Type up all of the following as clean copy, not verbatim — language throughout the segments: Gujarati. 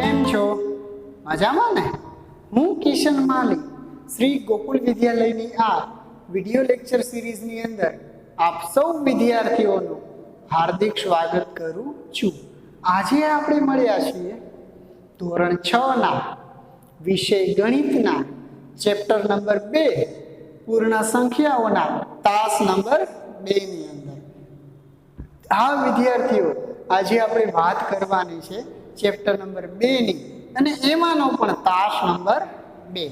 કેમ છો? મજામાં ને? હું કિશન માલી શ્રી ગોકુલ વિદ્યાલયની આ વિડિયો લેક્ચર સિરીઝની અંદર આપ સૌ વિદ્યાર્થીઓનું હાર્દિક સ્વાગત કરું છું. આજે આપણે મળ્યા છીએ ધોરણ 6 ના વિષય ગણિતના ચેપ્ટર નંબર 2 પૂર્ણ સંખ્યાઓના તાસ નંબર 2 ની અંદર. હા વિદ્યાર્થીઓ, આજે આપણે વાત કરવાની છે ચેપ્ટર નંબર 2 ની અને એમાંનો પણ તાસ નંબર 2.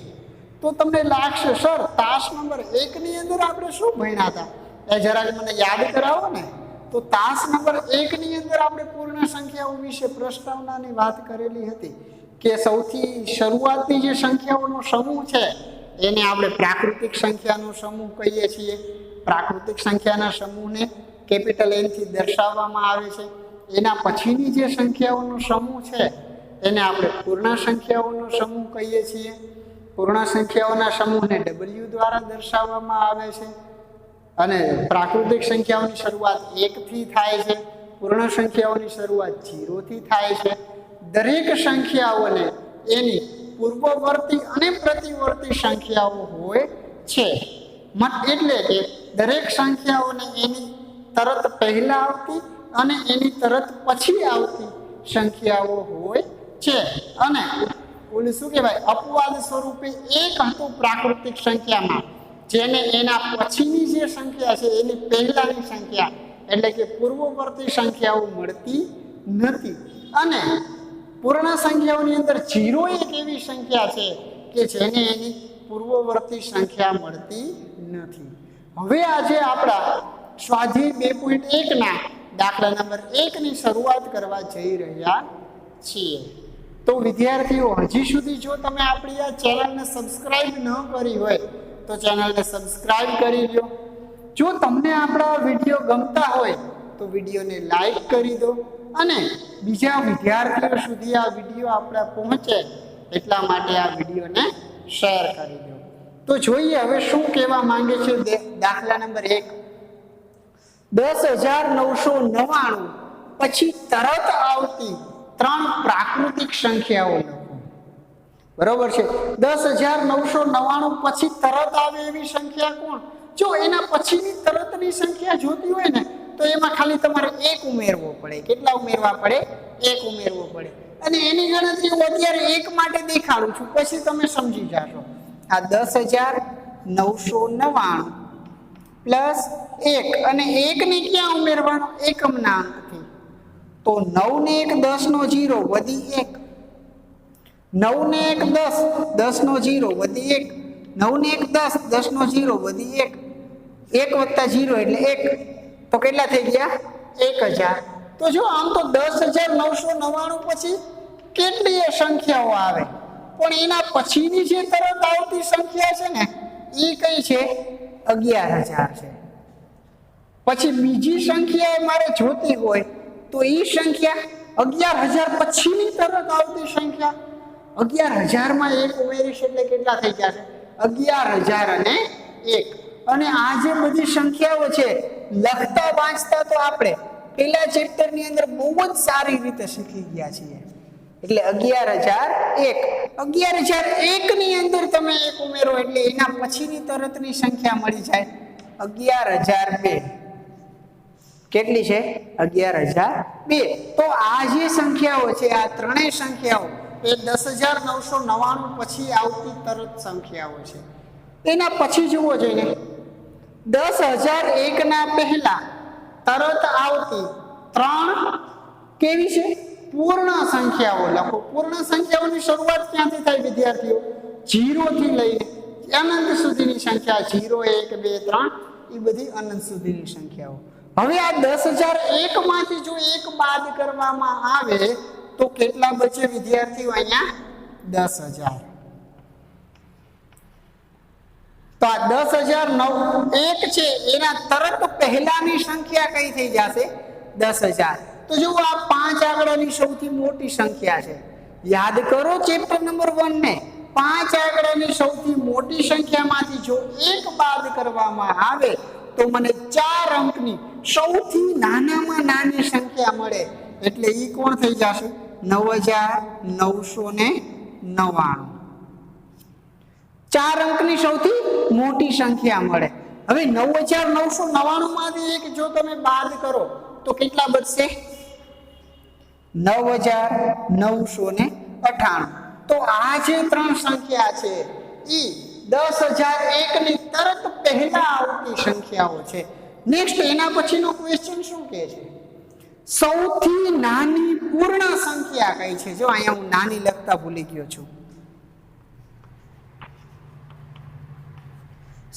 તો તમને લાગશે સર તાસ નંબર 1 ની અંદર આપણે શું ભણ્યા હતા, એ જરાક મને યાદ કરાવો ને. તો તાસ નંબર 1 ની અંદર આપણે પૂર્ણ સંખ્યાઓ વિશે પ્રસ્તાવનાની વાત કરેલી હતી કે સૌથી શરૂઆતની જે સંખ્યાઓનો સમૂહ છે એને આપણે પ્રાકૃતિક સંખ્યાનો સમૂહ કહીએ છીએ. પ્રાકૃતિક સંખ્યાના સમૂહને કેપિટલ N થી દર્શાવવામાં આવે છે. એના પછીની જે સંખ્યાઓનો સમૂહ છે એને આપણે પૂર્ણ સંખ્યાઓનો સમૂહ કહીએ છીએ. પૂર્ણ સંખ્યાઓના સમૂહને W દ્વારા દર્શાવવામાં આવે છે અને પ્રાકૃતિક સંખ્યાઓની શરૂઆત 1 થી થાય છે. પૂર્ણ સંખ્યાઓની શરૂઆત 0 થી થાય છે. દરેક સંખ્યાઓને એની પૂર્વવર્તી અને પ્રતિવર્તી સંખ્યાઓ હોય છે. એટલે કે દરેક સંખ્યાઓને એની તરત પહેલા આવતી અને એની તરત પછી આવતી સંખ્યાઓ હોય છે. અને ઓલું શું કહેવાય, અપવાદ સ્વરૂપે એક હતું પ્રાકૃતિક સંખ્યામાં, જેને એના પછીની જે સંખ્યા છે એની પહેલાની સંખ્યા એટલે કે પૂર્વવર્તી સંખ્યાઓ મળતી નથી. અને પૂર્ણ સંખ્યાઓની અંદર 0 એક એવી સંખ્યા છે કે જેને એની પૂર્વવર્તી સંખ્યા મળતી નથી. હવે આજે આપણા સ્વાધ્યાય 2.1 ના દાખલા નંબર 1 ની શરૂઆત કરવા જઈ રહ્યા છીએ. તો વિદ્યાર્થીઓ, હજી સુધી જો તમે આપણી આ ચેનલને સબસ્ક્રાઇબ ન કરી હોય તો ચેનલને સબસ્ક્રાઇબ કરી લો. જો તમને આપણા વિડીયો ગમતા હોય તો વિડીયોને લાઈક કરી દો અને બીજા વિદ્યાર્થીઓ સુધી આ વિડીયો આપણા પહોંચે એટલા માટે આ વિડીયોને શેર કરી દો. તો જોઈએ હવે શું કહેવા માંગે છે દાખલા નંબર 1. 10,999 પછી તરત આવતી 3 પ્રાકૃતિક સંખ્યાઓ લખો. બરોબર છે? 10,999 પછી તરત આવે એવી સંખ્યા કોણ? જો એના પછીની તરતની સંખ્યા જોતી હોય ને તો એમાં ખાલી તમારે 1 ઉમેરવો પડે. કેટલા ઉમેરવા પડે? 1 ઉમેરવો પડે. અને એની ગણતરી હું અત્યારે 1 માટે દેખાડું છું, પછી તમે સમજી જાશો. આ 10,999 પ્લસ 1 અને 1 ને ક્યાં ઉમેરવાનો? એકમના અંકથી. તો 9 ને 1 10 નો 0 વધી 1. 9 ને 1 10 10 નો 0 વધી 1. 9 ને 1 10 10 નો 0 વધી 1. 1 વત્તા 0 એટલે 1. તો કેટલા થઈ ગયા? 1000. તો જો આમ તો 10,999 પછી કેટલી સંખ્યાઓ આવે, પણ એના પછીની જે તરત આવતી સંખ્યા છે ને એ કઈ છે? 11,000 છે. પછી બીજી સંખ્યા મારે જોતી હોય તો એ સંખ્યા 11,000 પછીની તરત આવતી સંખ્યા 11,000 માં 1 ઉમેરીશ એટલે કેટલા થઈ જશે? 11,001. અને આ જે બધી સંખ્યાઓ છે લખતા વાંચતા તો આપણે પેલા ચેપ્ટરની અંદર બહુ જ સારી રીતે શીખી ગયા છીએ. એટલે 11,001. 11,001 ની અંદર તમે 1 ઉમેરો એટલે એના પછીની તરતની સંખ્યા મળી જાય 11,002. કેટલી છે? 11,002. તો આ જે સંખ્યાઓ છે, આ ત્રણેય સંખ્યાઓ એ 10,999 પછી આવતી તરત સંખ્યાઓ છે. એના પછી જુઓ જોઈને 10,001 ના પહેલા તરત આવતી 3 કેવી છે? પૂર્ણ સંખ્યાઓ લખો. પૂર્ણ સંખ્યાઓની શરૂઆત ક્યાંથી થાય વિદ્યાર્થીઓ? 0 થી લઈને અનંત સુધીની સંખ્યા 0 1 2 3 એ બધી અનંત સુધીની સંખ્યાઓ. હવે આ 10,001 માંથી જો 1 બાદ કરવામાં આવે તો કેટલા બચે વિદ્યાર્થીઓ? અહીંયા 10,000. તો આ 10,001 છે એના તરત પહેલાની સંખ્યા કઈ થઈ જશે? 10,000. તો જો આ 5 આંકડાની સૌથી મોટી સંખ્યા છે. યાદ કરો ચેપ્ટર નંબર 1 ને. 5 આંકડાની સૌથી મોટી સંખ્યામાંથી જો 1 બાદ કરવામાં આવે તો મને 4 અંકની સૌથી નાનામાં નાની સંખ્યા મળે. એટલે ઈ કોણ થઈ જશે? 9999 4 અંકની સૌથી મોટી સંખ્યા મળે। હવે 9999 માંથી એક જો તમે બાદ કરો તો કેટલા બચશે? 9998। તો આ જે ત્રણ સંખ્યા છે એ 10001 ની તરત પહેલા આવતી સંખ્યાઓ છે। નેક્સ્ટ એના પછીનો ક્વેશ્ચન શું કહે છે? સૌથી નાની પૂર્ણ સંખ્યા કઈ છે? જો અહીંયા હું નાની લખતા ભૂલી ગયો છું।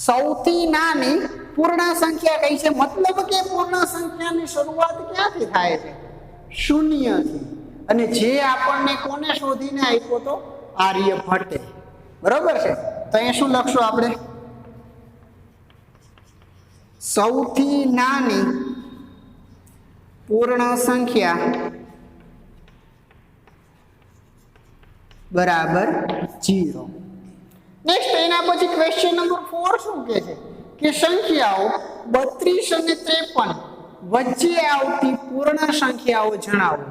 સૌથી નાની પૂર્ણ સંખ્યા કઈ છે? મતલબ કે પૂર્ણ સંખ્યાની શરૂઆત ક્યાંથી થાય છે? શૂન્યથી। અને જે આપણને કોને શોધીને આપ્યો તો? આર્યભટ્ટે। બરોબર છે? તો અહીંયા શું લખશું આપણે? સૌથી નાની પૂર્ણ સંખ્યા બરાબર 0। નેક્સ્ટ એના પછી ક્વેશ્ચન નંબર 4 શું કહે છે કે સંખ્યાઓ 32 અને 53 વચ્ચે આવતી પૂર્ણ સંખ્યાઓ જણાવો।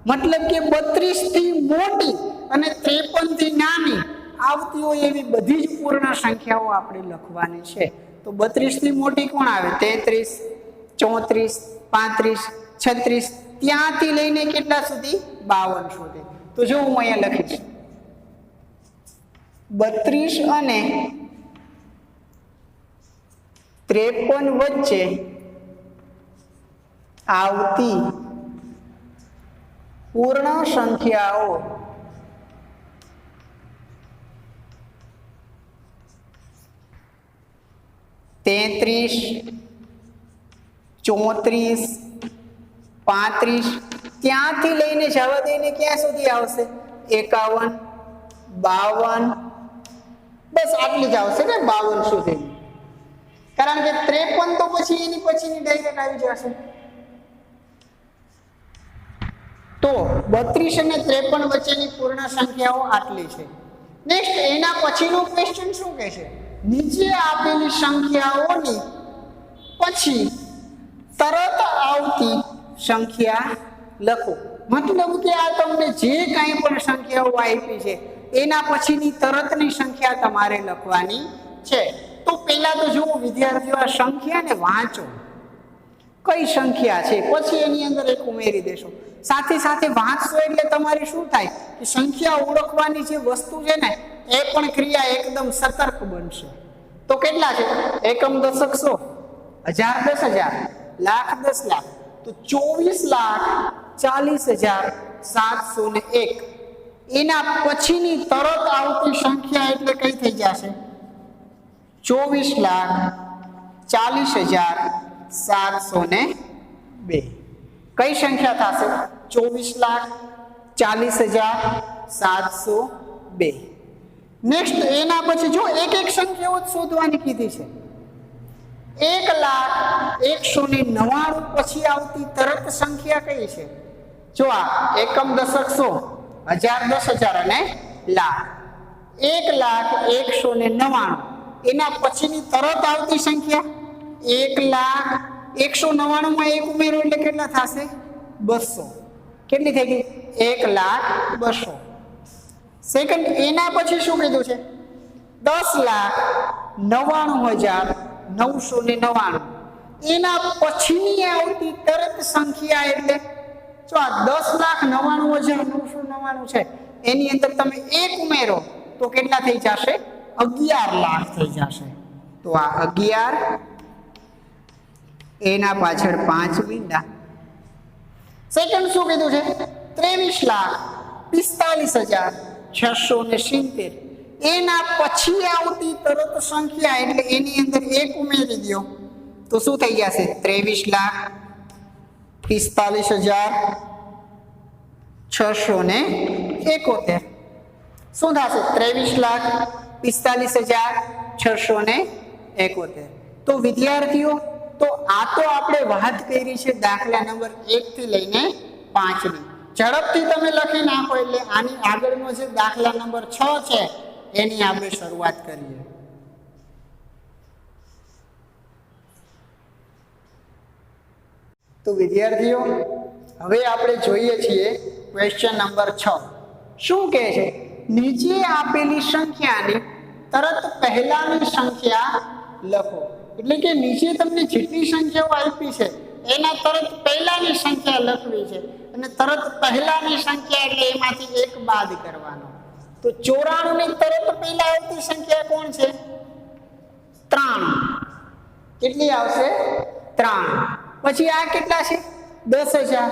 મતલબ કે 32 થી મોટી અને 53 થી નાની આવતી હોય એવી બધી જ પૂર્ણ સંખ્યાઓ આપણે લખવાની છે। તો 32 થી મોટી કોણ આવે? 33, 34, 35, 36 ત્યાંથી લઈને કેટલા સુધી? 52 સુધી। તો જો હું અહીંયા લખીશ 32 અને 53 વચ્ચે આવતી પૂર્ણ સંખ્યાઓ તેત્રીસ, 34, 35 ત્યાંથી લઈને જવા દઈને ક્યાં સુધી આવશે? 51, 52 બસ આટલી જ આવશે ને 52 સુધી। કારણ કે 53 તો પછી એની પછીની ડાયરેક્ટ આવી જશે। તો 32 અને 53 વચ્ચેની પૂર્ણ સંખ્યાઓ આટલી છે। નેક્સ્ટ એના પછીનો ક્વેશ્ચન શું કહે છે? નીચે આપેલી સંખ્યાઓની પછી તરત આવતી સંખ્યા લખો। મતલબ કે આ તમને જે કાંઈ પણ સંખ્યાઓ આપી છે એના પછીની તરતની સંખ્યા તમારે લખવાની છે। તો પહેલા તો જુઓ વિદ્યાર્થીઓ, આ સંખ્યાને વાંચો, કઈ સંખ્યા છે પછી એની અંદર એક ઉમેરી દેશો। સાથે સાથે વાંચશો એટલે તમારી શું થાય કે સંખ્યા ઓળખવાની જે વસ્તુ છે ને એ પણ ક્રિયા એકદમ સતર્ક બનશે। તો કેટલા છે? એકમ દશક 100, હજાર 10,000, લાખ 10 લાખ, તો 24,40,701 એના પછીની તરત આવતી સંખ્યા એટલે કઈ થઈ જશે? 24,40,702 કઈ સંખ્યા થશે? 24,40,702। નેક્સ્ટ એના પછી જો એક એક સંખ્યાઓ શોધવાની કીધી છે। 1,01,99 પછી આવતી તરત સંખ્યા કઈ છે? જો આ એકમ દશક 100, હજાર 10,000 અને લાખ। 1,01,99 એના પછીની તરત આવતી સંખ્યા 1,01,99 માં એક ઉમેરો એટલે કેટલા થશે? 200। કેટલી થઈ ગઈ? 1,02,000। સેકન્ડ એના પછી શું કીધું છે? 10,99,999 એના પછીની આવતી તરત સંખ્યા એટલે જો આ 10,99,999 છે એની અંદર તમે એક ઉમેરો તો કેટલા થઈ જશે? 11 લાખ થઈ જશે। તો આ 11 એના પાછળ 5 મીંડા। સેકન્ડ શું કીધું છે? 23,45,670 એના પછી આવતી તરત સંખ્યા એટલે એની અંદર એક ઉમેરી દો તો શું થઈ જશે? 23,45,671 શું થશે? 23,45,671। તો વિદ્યાર્થીઓ, તો આ તો આપણે વાત કરી છે દાખલા નંબર 1 થી લઈને 5 ની। ઝડપથી તમે લખી નાખો એટલે આની આગળનો જે દાખલા નંબર 6 છે એની આપણે શરૂઆત કરીએ। તો વિદ્યાર્થીઓ, હવે આપણે જોઈએ છીએ ક્વેશ્ચન નંબર 6 શું કહે છે નીચે આપેલી સંખ્યાની તરત પહેલાની સંખ્યા લખો એટલે કે નીચે તમને જેટલી સંખ્યાઓ આપી છે એના તરત પહેલાની સંખ્યા લખવી છે અને તરત પહેલાની સંખ્યા એટલે એમાંથી એક બાદ કરવાનો તો 94 ની તરત પહેલા આવતી સંખ્યા કોણ છે 93 કેટલી આવશે 3 પછી આ કેટલા છે 10000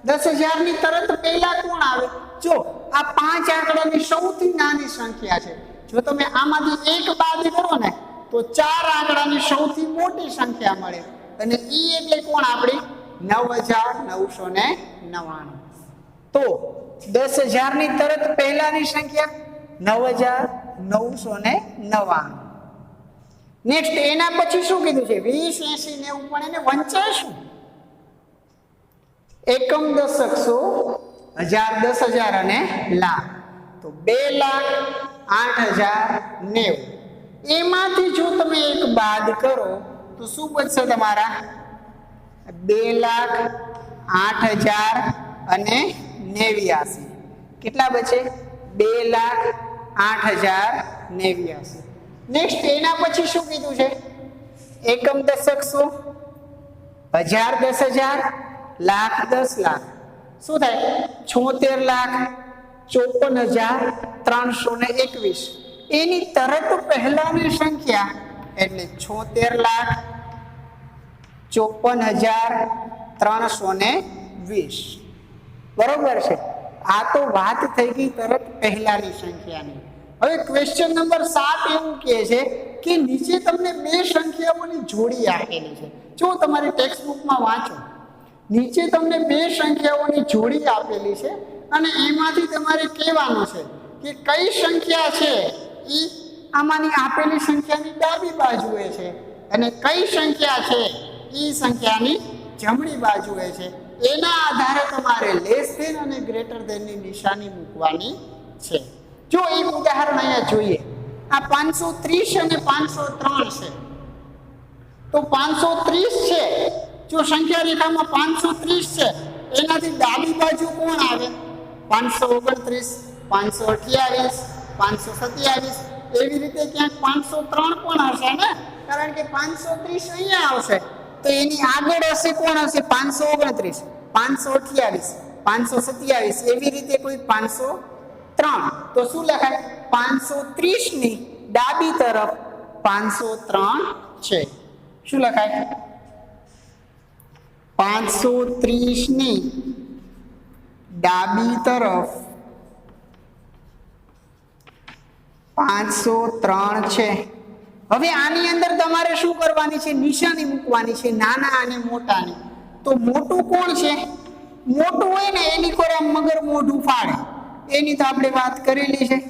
10000 ની તરત પહેલા કોણ આવે જો આ 5 આંકડાની સૌથી નાની સંખ્યા છે જો તમે આમાંથી એક બાદ કરો ને તો 4 આંકડાની સૌથી મોટી સંખ્યા મળે અને ઈ એટલે કોણ આપણી 9999 તો 10000 ની તરત પહેલાની સંખ્યા 9999 નેક્સ્ટ એના પછી શું કીધું છે 20 80 90 પણ એને વંચાય શું એકમ દશક સો હજાર 10000 અને લાખ તો 2,08,090 એમાંથી જો તમે એક બાદ કરો તો શું બચશે તમારા 2,08,089 કેટલા બચે 2,08,089 નેક્સ્ટ એના પછી શું કીધું છે એકમ દશક સો હજાર 10000 લાખ 10 લાખ શું થાય 76,54,321 એની તરત પહેલાની સંખ્યા એટલે 76,54,320 બરોબર છે આ તો વાત થઈ ગઈ તરત પહેલાની સંખ્યાની હવે ક્વેશ્ચન નંબર 7 એવું કહે છે કે નીચે તમને બે સંખ્યાઓની જોડી આપેલી છે જો તમારી ટેક્સ્ટ બુકમાં વાંચો નીચે તમને બે સંખ્યાઓની જોડી આપેલી છે અને એમાંથી તમારે કહેવાનું છે કે કઈ સંખ્યા છે ઈ આમાંની આપેલી સંખ્યાની ડાબી બાજુએ છે અને કઈ સંખ્યા છે ઈ સંખ્યાની જમણી બાજુએ છે એના આધારે તમારે લેસ ધેન અને ગ્રેટર ધેનની નિશાની મૂકવાની છે જો એક ઉદાહરણ અહીંયા જોઈએ આ 530 અને 503 છે તો 530 છે જો સંખ્યા રેખામાં 530 છે એનાથી ડાબી બાજુ કોણ આવે 529 528 527 એવી રીતે ક્યાંક 503 પણ હશે ને કારણ કે 530 અહીંયા આવશે તો એની આગળ હશે કોણ હશે 529 528 527 એવી રીતે કોઈ 503 તો શું લખાય 530 ની ડાબી તરફ 503 છે શું લખાય 530 ની ડાબી તરફ 503 છે હવે આની અંદર તમારે શું કરવાની છે નિશાની મૂકવાની છે નાના અને મોટાની તો મોટું કોણ છે મોટું હોય ને એની કોર મગર મોઢું ફાડે એની તો આપણે વાત કરેલી છે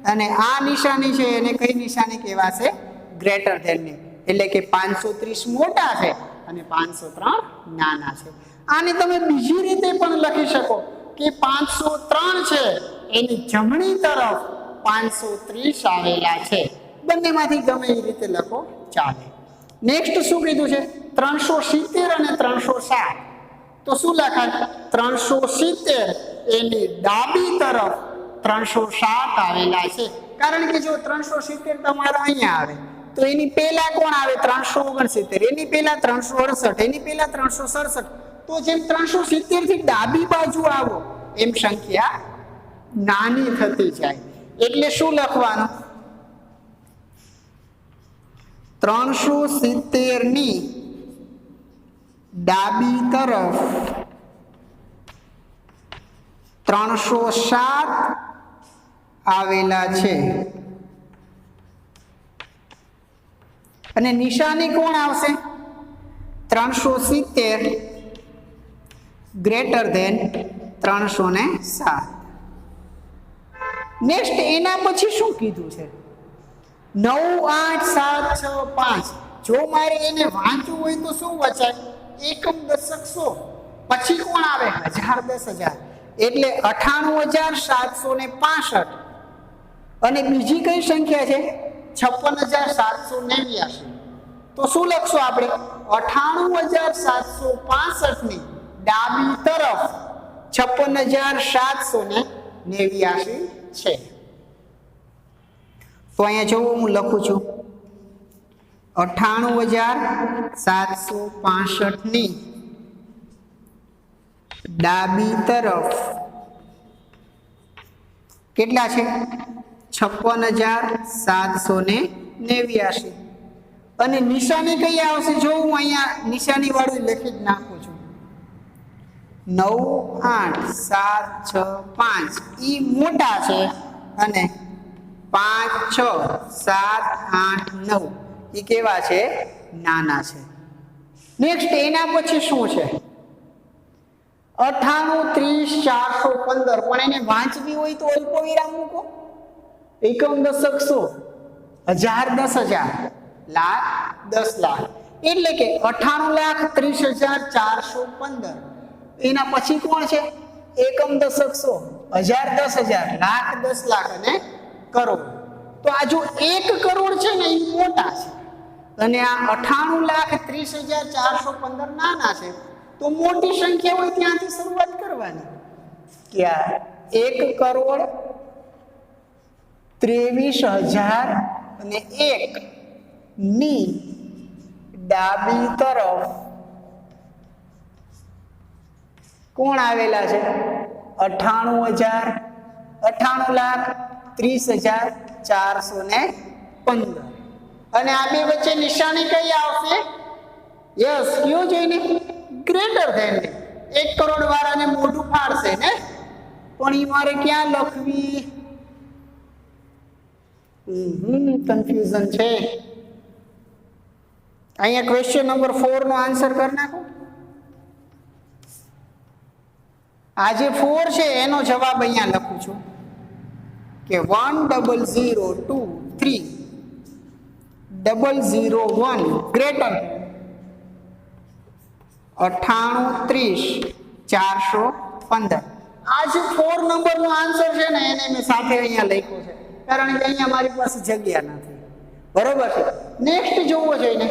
અને આ નિશાની છે એને કઈ નિશાની કહેવાશે ગ્રેટર ધેન ની એટલે કે 530 મોટા છે અને 503 નાના છે આને તમે બીજી રીતે પણ લખી શકો કે 503 છે એની જમણી તરફ 530 આવેલા છે બંનેમાંથી ગમે એ રીતે લખો ચાલે નેક્સ્ટ શું કીધું છે 370 અને 307 તો શું લખાય 370 એની ડાબી તરફ 307 આવેલા છે કારણ કે જો 370 તમારા અહીંયા આવે તો એની પહેલા કોણ આવે 369 એની પહેલા 368 એની પહેલા 367 તો જેમ 370 થી ડાબી બાજુ આવો એમ સંખ્યા નાની થતી જાય એટલે શું લખવાનું 370 ની ડાબી તરફ 307 આવેલા છે અને નિશાની કોણ આવશે 370 ગ્રેટર ધેન 307 નેક્સ્ટ એના પછી શું કીધું છે 9 8 7 6 5 જો મારે એને વાંચવું હોય તો શું વચાય એકમ દશક 100 પછી કોણ આવે 1000 10000 એટલે 98765 અને બીજી કઈ સંખ્યા છે 56789 તો શું લખશું આપણે 98765 ની ડાબી તરફ 56,789 છે. તો અહીંયા જો હું લખું છું 98,765 ની ડાબી તરફ કેટલા છે? 56,789. અને નિશાની કઈ આવશે? જો હું અહીંયા નિશાની વાળું લખી જ નાખું છું 98765 ઈ મોટા છે અને 56789 ઈ કેવા છે? નાના છે. નેક્સ્ટ એના પછી શું છે? 98,30,415 પણ એને વાંચવી હોય તો અલ્પ વિરામ મૂકો. એકમ દશક 100 હજાર 10,000 લાખ 10 લાખ એટલે કે 98,30,415. એના પછી કોણ છે? એકમ દશક 100 હજાર 10,000 લાખ 10 લાખ અને કરોડ. તો આ જો 1 કરોડ છે ને એ મોટા છે અને આ 98,30,415 નાના છે. તો મોટી સંખ્યા હોય ત્યાંથી શરૂઆત કરવાની કે આ 1 કરોડ 23,001 ની ડાબી તરફ કોણ આવેલા છે? 98,30,415. અને આ બે વચ્ચે નિશાની કઈ આવશે? યસ, કયો જોઈને? Greater than. 1 કરોડ વાળાને મોઢું ફાડશે ને, પણ ઈ મારે ક્યાં લખવી? કન્ફ્યુઝન છે. અહીંયા ક્વેશ્ચન નંબર 4 નો આન્સર કરી નાખો. આ જે 4 છે એનો જવાબ અહીંયા લખું છું કે 10023,001 ગ્રેટર 98,30,415. આ જે 4 નંબરનો આન્સર છે ને એને મેં સાથે અહીંયા લખ્યો છે કારણ કે અહીંયા મારી પાસે જગ્યા નથી. બરોબર છે. નેક્સ્ટ જોવો જોઈને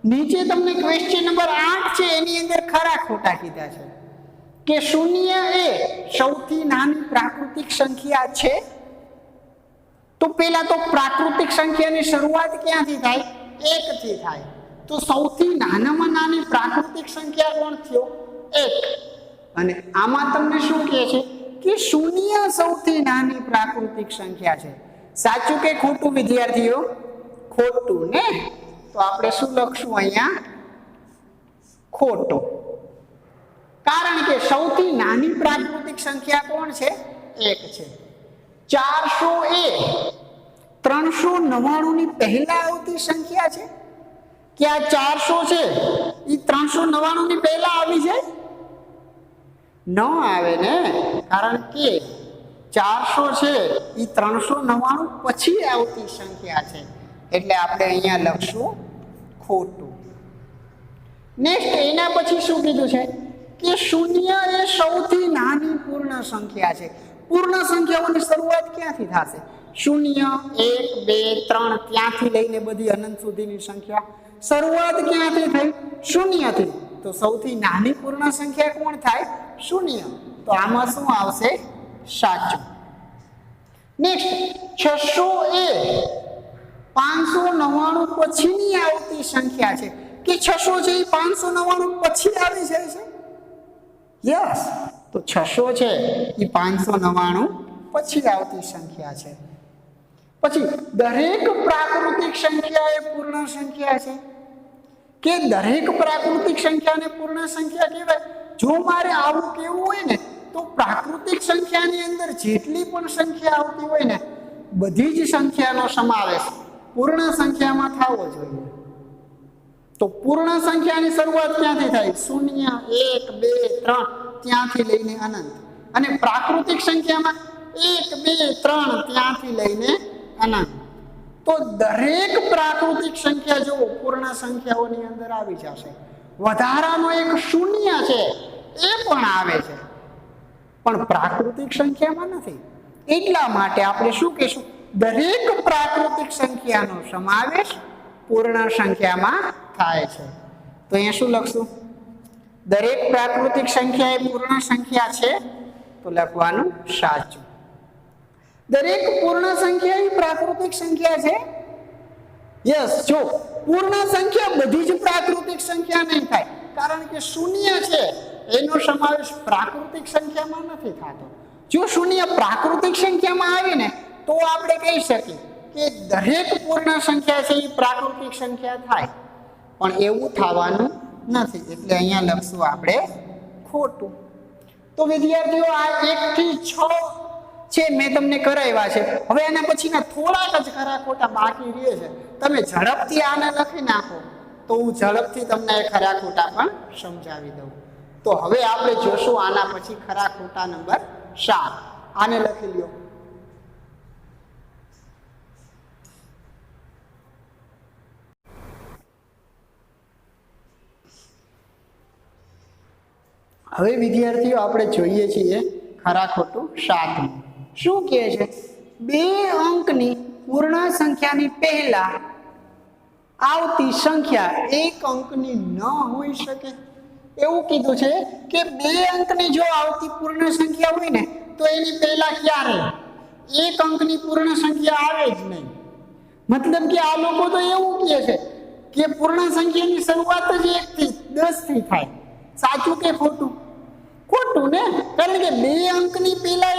નીચે તમને ક્વેશ્ચન નંબર 8 છે એની અંદર ખરા ખોટા કીધા છે કે 0 એ સૌથી નાની પ્રાકૃતિક સંખ્યા છે. તો પહેલા તો પ્રાકૃતિક સંખ્યાની શરૂઆત ક્યાંથી થાય? 1 થી થાય. તો સૌથી નાનામાં નાની પ્રાકૃતિક સંખ્યા કોણ થયો? 1. અને આમાં તમને શું કહે છે કે 0 સૌથી નાની પ્રાકૃતિક સંખ્યા છે. સાચું કે ખોટું વિદ્યાર્થીઓ? ખોટું ને. તો આપણે શું લખશું અહીંયા? ખોટું. કારણ કે સૌથી નાની પ્રાકૃતિક સંખ્યા કોણ છે? 1 છે. 400 એ 399 ની પહેલા આવતી સંખ્યા છે કે આ 400 છે એ 399 ની પહેલા આવી જાય? ન આવે ને, કારણ કે 400 છે એ 399 પછી આવતી સંખ્યા છે. એટલે આપણે અહીંયા લખશું ખોટું. નેક્સ્ટ એના પછી શું કીધું છે કે 0 એ સૌથી નાની પૂર્ણ સંખ્યા છે. પૂર્ણ સંખ્યાઓની શરૂઆત ક્યાંથી થશે? 0 1 2 3 ત્યાંથી લઈને બધી અનંત સુધીની સંખ્યા શરૂઆત ક્યાંથી થઈ? 0 થી. તો સૌથી નાની પૂર્ણ સંખ્યા કોણ થાય? 0. તો આમાં શું આવશે? સાચું. નેક્સ્ટ 600 એ 599 પછીની આવતી સંખ્યા છે કે 600 છે એ 599 પછી આવી જાય છે? યસ. તો 600 છે એ 599 પછી આવતી સંખ્યા છે. પછી દરેક પ્રાકૃતિક સંખ્યા એ પૂર્ણ સંખ્યા છે કે દરેક પ્રાકૃતિક સંખ્યાને પૂર્ણ સંખ્યા કહેવાય? જો મારે આવું કેવું હોય ને તો પ્રાકૃતિક સંખ્યાની અંદર જેટલી પણ સંખ્યા આવતી હોય ને બધી જ સંખ્યાનો સમાવેશ પૂર્ણ સંખ્યામાં થવો જોઈએ. તો પૂર્ણ સંખ્યાની શરૂઆત ક્યાંથી થાય? 0 1 2 3 ત્યાંથી લઈને અનંત. અને પ્રાકૃતિક સંખ્યામાં 1 2 3 ત્યાંથી લઈને અનંત. તો દરેક પ્રાકૃતિક સંખ્યા જો પૂર્ણ સંખ્યાઓની અંદર આવી જશે. વધારાનો એક 0 છે એ પણ આવે છે પણ પ્રાકૃતિક સંખ્યામાં નથી. એટલા માટે આપણે શું કહીશું? દરેક પ્રાકૃતિક સંખ્યાનો સમાવેશ પૂર્ણ સંખ્યામાં થાય છે. તો અહીંયા શું લખશું? દરેક પ્રાકૃતિક સંખ્યા એ પૂર્ણ સંખ્યા છે, તો લખવાનું સાચું. દરેક પૂર્ણ સંખ્યા એ પ્રાકૃતિક સંખ્યા છે. યસ, જો પૂર્ણ સંખ્યા બધી જ પ્રાકૃતિક સંખ્યા નહીં થાય, કારણ કે શૂન્ય છે એનો સમાવેશ પ્રાકૃતિક સંખ્યામાં નથી થતો. જો શૂન્ય પ્રાકૃતિક સંખ્યામાં આવે ને તો આપણે કહી શકીએ કે દરેક પૂર્ણ સંખ્યા છે એ પ્રાકૃતિક સંખ્યા થાય, પણ એવું થવાનું નથી, એટલે અહીંયા લખશું આપણે ખોટું. તો વિદ્યાર્થીઓ, આ 1 થી 6 છે મેં તમને કરાવ્યા છે. હવે એના પછીના થોડાક જ ખરા ખોટા બાકી રહે છે. તમે ઝડપથી આને લખી નાખો તો હું ઝડપથી તમને એ ખરા ખોટા પણ સમજાવી દઉં. તો હવે આપણે જોશું આના પછી ખરા ખોટા નંબર 7. આને લખી લ્યો. હવે વિદ્યાર્થીઓ, આપણે જોઈએ છીએ ખરા ખોટું 7. શું કહે છે? 2 અંકની પૂર્ણ સંખ્યાની પહેલા આવતી સંખ્યા 1 અંકની ન હોઈ શકે. એવું કીધું છે કે 2 અંકની જો આવતી પૂર્ણ સંખ્યા હોય ને તો એની પહેલા ક્યારે 1 અંકની પૂર્ણ સંખ્યા આવે જ નહીં. મતલબ કે આ લોકો તો એવું કહે છે કે પૂર્ણ સંખ્યાની શરૂઆત જ 1 થી 10 થી થાય. સાચું કે ખોટું? ખોટું ને, કારણ કે 2 અંકની પહેલા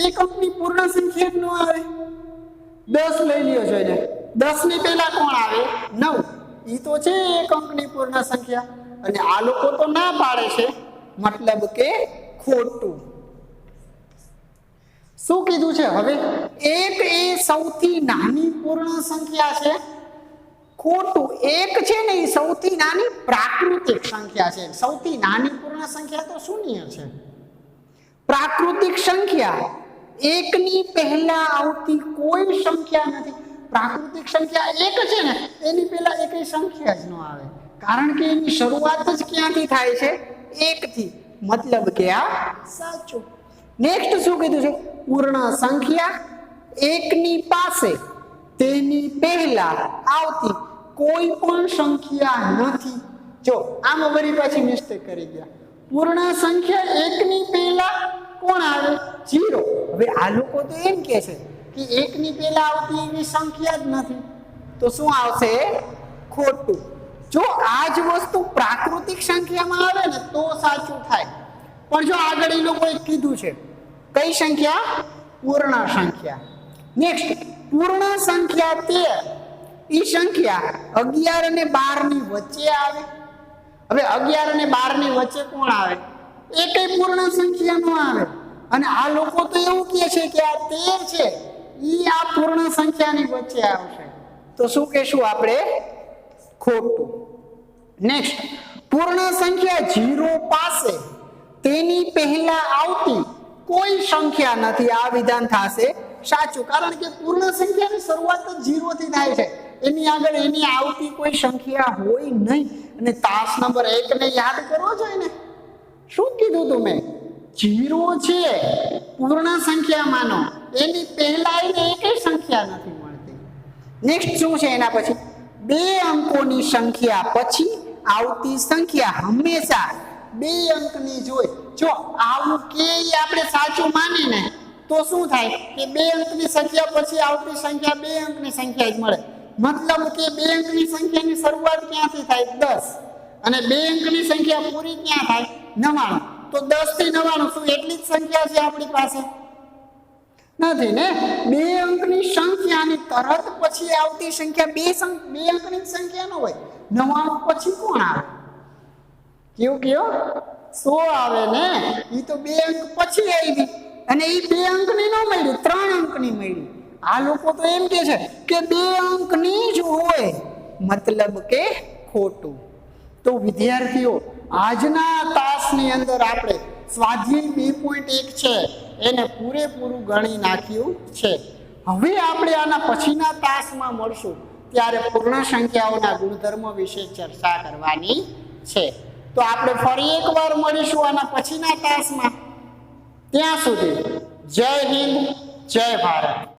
એક અંકની પૂર્ણ સંખ્યા જ ન આવે. 10 લઈ લ્યો છો ને, 10 ની પહેલા કોણ આવે? 9. ઈ તો છે 1 અંકની પૂર્ણ સંખ્યા, અને આ લોકો તો ના પાડે છે, મતલબ કે ખોટું. શું કીધું છે? હવે 1 એ સૌથી નાની પૂર્ણ સંખ્યા છે. ખોટું. 1 છે ને એ સૌથી નાની પ્રાકૃતિક સંખ્યા છે. સૌથી નાની પૂર્ણ સંખ્યા તો શૂન્ય છે. પ્રાકૃતિક સંખ્યા 1 ની પહેલા આવતી કોઈ સંખ્યા નથી. પ્રાકૃતિક સંખ્યા 1 છે ને એની પહેલા એકેય સંખ્યા જ ન આવે, કારણ કે એની શરૂઆત જ ક્યાંથી થાય છે? 1 થી. મતલબ કે આ સાચું. નેક્સ્ટ શું કીધું છે? પૂર્ણ સંખ્યા 1 ની પાસે તેની પહેલા આવતી કોઈ પણ સંખ્યા નથી. જો આમાં વળી પાછી મિસ્ટેક કરી ગયા. પૂર્ણ સંખ્યા 1 ની પહેલા કોણ આવે? 0. હવે આ લોકો તો એમ કહે છે કે 1 ની પહેલા આવતી એવી સંખ્યા જ નથી, તો શું આવશે? ખોટું. જો આ જ વસ્તુ પ્રાકૃતિક સંખ્યામાં આવે ને તો સાચું થાય, પણ જો આગળ એ લોકોએ કીધું છે કઈ સંખ્યા? પૂર્ણ સંખ્યા. નેક્સ્ટ, પૂર્ણ સંખ્યા 13 ઈ સંખ્યા 11 અને 12 ની વચ્ચે આવે. હવે 11 અને 12 ની વચ્ચે કોણ આવે? એકેય પૂર્ણ સંખ્યા નો આવે, અને આ લોકો તો એવું કહે છે કે આ 13 છે ઈ આ પૂર્ણ સંખ્યાની વચ્ચે આવશે, તો શું કહેશું આપણે? ખોટું. નેક્સ્ટ, પૂર્ણ સંખ્યા 0 પાસે તેની પહેલા આવતી કોઈ સંખ્યા નથી. આ વિધાન થશે સાચું, કારણ કે પૂર્ણ સંખ્યાની શરૂઆત જ 0 થી થાય છે. એની આગળ એની આવતી કોઈ સંખ્યા હોય નહીં. અને તાસ નંબર 1 ને યાદ કરવો જોઈએ ને. શું કીધું તમે? 0 છે પૂર્ણ સંખ્યામાંનો, એની પહેલા એને એકેય સંખ્યા નથી મળતી. નેક્સ્ટ શું છે એના પછી? 2 અંકોની સંખ્યા પછી આવતી સંખ્યા હંમેશા 2 અંકની જ હોય. જો આવું કે આપણે સાચું માનીને તો શું થાય કે 2 અંકની સંખ્યા પછી આવતી સંખ્યા 2 અંકની સંખ્યા જ મળે. મતલબ કે 2 અંકની સંખ્યાની શરૂઆત ક્યાંથી થાય? 10. અને 2 અંકની સંખ્યા પૂરી ક્યાં થાય? 99. તો 10 થી 99 શું એટલી જ સંખ્યા છે આપણી પાસે? નથી ને. 2 અંકની સંખ્યાની તરત પછી આવતી સંખ્યા 2 અંકની સંખ્યા ન હોય. 99 પછી કોણ આવે? કયો 100 આવે ને. ઈ તો 2 અંક પછી આવી, અને ઈ 2 અંકની ન મળી, 3 અંકની મળી. આ લોકો તો એમ કે છે કે 2 અંકની જ હોય, મતલબ કે ખોટું. તો વિદ્યાર્થીઓ, આજના તાસની અંદર આપણે સ્વાધ્યાય 2.1 છે એને પૂરેપૂરું ગણી નાખ્યું છે. હવે આપણે આના પછીના તાસમાં મળશું ત્યારે પૂર્ણ સંખ્યાઓના ગુણધર્મો વિશે ચર્ચા કરવાની છે. તો આપણે ફરી એકવાર મળીશું આના પછીના તાસમાં. ત્યાં સુધી જય હિન્દ, જય ભારત.